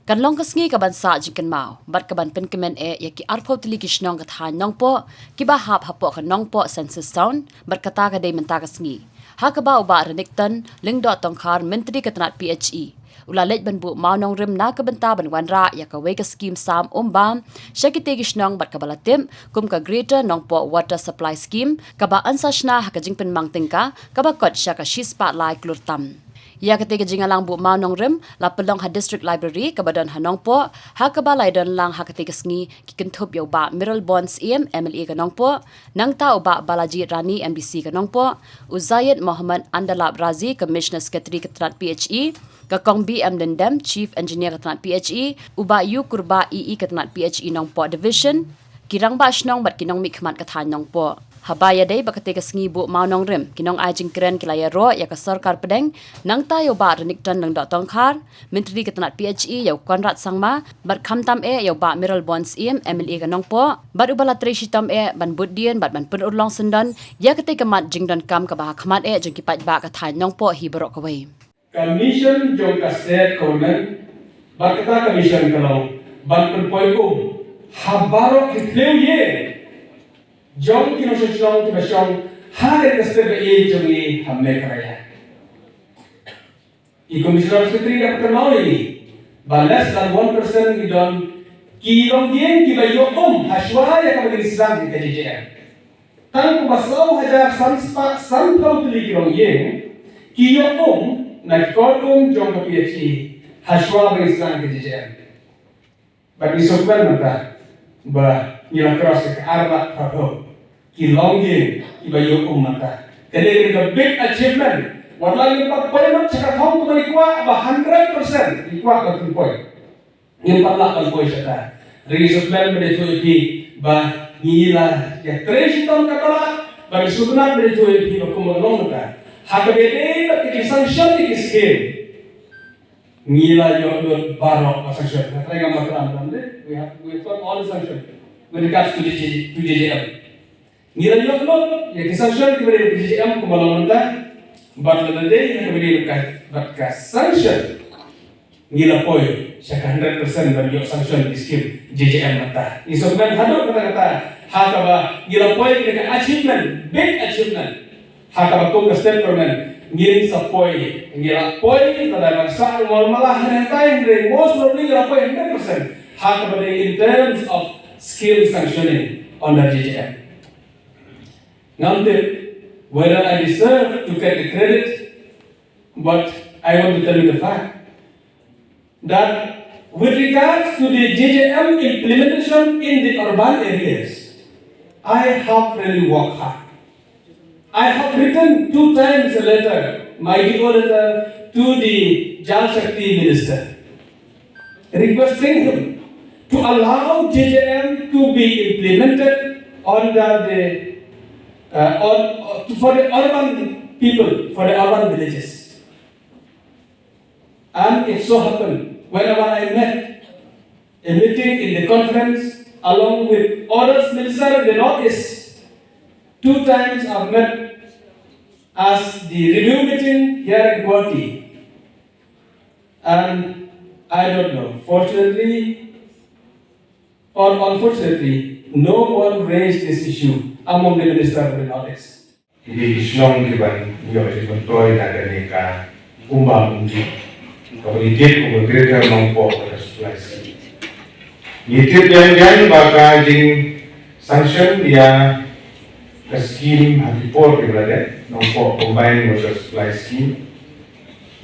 Kan long kasngi ka ban sa jikan mau, bat ka ban penkemen ya ki arpau tili kishnong ka tha Nongpoh, ki ba hap hapo ka Nongpoh census town, bat kata ka day menta kasngi. Ha ka ba uba reniktan, lingdo tongkar Myntri ka tanat PHE. Ula lej ban bu mau nong rim na ka benta ban wanra ya ka wei ka scheme sam Umbam, syakite kishnong bat ka balatim, kum ka Greater Nongpoh Water Supply Scheme, ka ba ansashna ha ka jingpen mangtingka, ka ba kot sya ka shispa Plie Klur tam. Ya ketika jingalang bu mau nong rim la pelong ha district library ke badan ha Nongpoh ha ke balai dan lang ha ketika sengi ki kentup ya ba Mayral bonds MLA ke Nongpoh nang ta ba Balaji Rani MDC ke Nongpoh Uzaid Muhammad Andalab Razi Commissioner Secretary ke Tanat PHE ke Kong BM Dendam Chief Engineer ke Tanat PHE uba Yu Kurba EE ke Tanat PHE Nongpoh Division kirang ba snong bat kinong mikmat ke Tan Nongpoh habaya day bakate ka sengi bu mau nong rim kinong ajing keren kilaya ro ya ka sarkar pedeng nang tayo ba renik tan nang dotong khar Myntri ka tanat PHE ya konrat sangma bat khamtam ya ba Mayral bonds MLA ka Nongpoh bat ubala treshitam ban buddian bat ban penurlong sendan ya kate ka mat jingdan kam ka ba khmat jeng kipat ba ka Tan Nongpoh hi borok ka wei commission jong ka state government bat kata commission kalau ban penpoy ko habaro kitleu ye jong kino shong kino shong hadir kasih be jong ni hamle karaya. I komisioner sekretari dapat kenal ini. Less than 1% ni don kilong dia kibayo haswa ya kami Islam di KJJM. Tang kubasau hajar sanspa sampau tuli kilong dia kiyo na kodum jong ke PHE haswa bagi Islam di KJJM. Bagi sopan mata ba yang keras ke arba prabowo kilongin ibayo mata jadi itu big achievement walau yang 4 cakap hong tu kuat ba 100% kuat ke poin yang 4 poin cakap resumen menjadi ba gila ya 3 tahun katalah bagi sunnah menjadi ba kumulong mata hakabede ba sanction di scheme Nila your barok sanction. Kaya nga matram deh. We got all the sanction when it comes to JJM. Nila your lot. Ya sanction kita dari JJM kemalang mentah. But the day yang kembali but sanction. Nila poy. Siya 100% bagi your sanction di scheme JJM mentah. Isokman hadap kata-kata. Hakaba nila poy kita achievement, big achievement. Hakaba kong state government. Ngin sa poi, ngira poi tada sa malah time rate most probably ngira poi 100%. Hakaba in terms of skill sanctioning on the JJM. Nante whether I deserve to get the credit, but I want to tell you the fact that with regards to the JJM implementation in the urban areas, I have really worked hard. I have written 2 times a letter, my letter to the Jal Shakti Minister, requesting him to allow JJM to be implemented under the for the urban people, for the urban villages. And it so happened, whenever I met a meeting in the conference along with others ministers of the Northeast, 2 times I've met as the review meeting here in Guwahati. And I don't know, fortunately or unfortunately, no one raised this issue among the ministers of the Northeast. Jadi Islam kiban yo dibentoy dari ka Umbam komunitas Greater Nongpoh pada sebelah sini. Itu yang baka jing sanction dia scheme before kita Nongpoh combined water supply scheme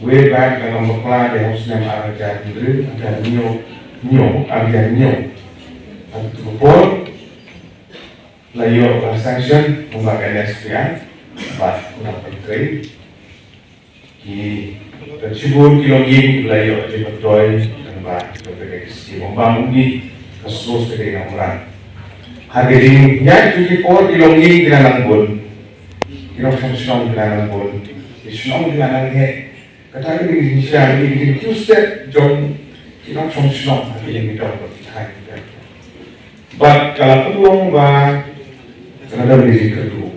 way back dalam Plie the house name ada Myntri ada nyo itu before layo sanction menggunakan NSPI but una Myntri di tersebut kilogin layo di betul dan bah sebagai scheme Umbam ini kasus dengan orang harga ini ya 24 kilogin dengan langbun kilo senang dengan langbun senang dengan langhe kata ini siapa ini two-step jom kilo senang harga ini kita berhati but kalau peluang bah ada beri kedua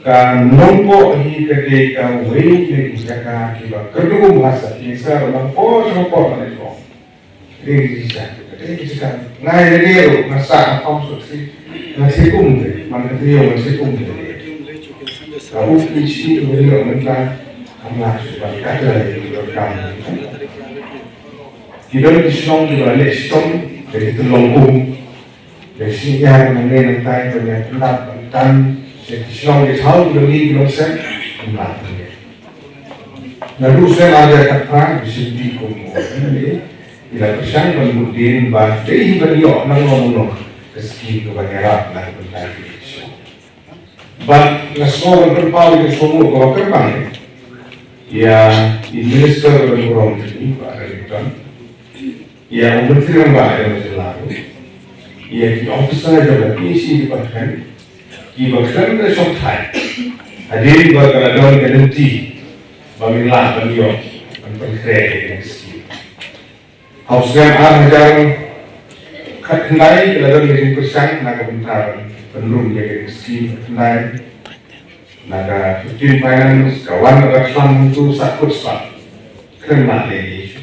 kan Nongpoh ini ketika wei ketika kita kedua bahasa ini sekarang Nongpoh mana itu Kita ngai dia masa apa sih nasi kumde mana dia nasi kumde aku isi dia mereka anak sebab ada di program kita di Islam juga ada Islam dari Nongpoh dari sini yang mengenai banyak dan Islam di tahun 2000 lalu saya ada kata di sini kumde ila pesan kemudian bahwa ini beliau nanggung rezeki kebanyakan dan berkali but naskah berpau di semua kau terbang ya minister berurang ini Pak Ariefan ya menteri lembaga yang selalu ya di officer jabat isi dipakai di bagian resort hadir berkala ganti bamilah beliau berkreasi Hausnya jarang kendai dalam mesin pesan naga bentar penurun jadi meski kendai naga bikin finance kawan naga Islam itu sakut sebab kena lagi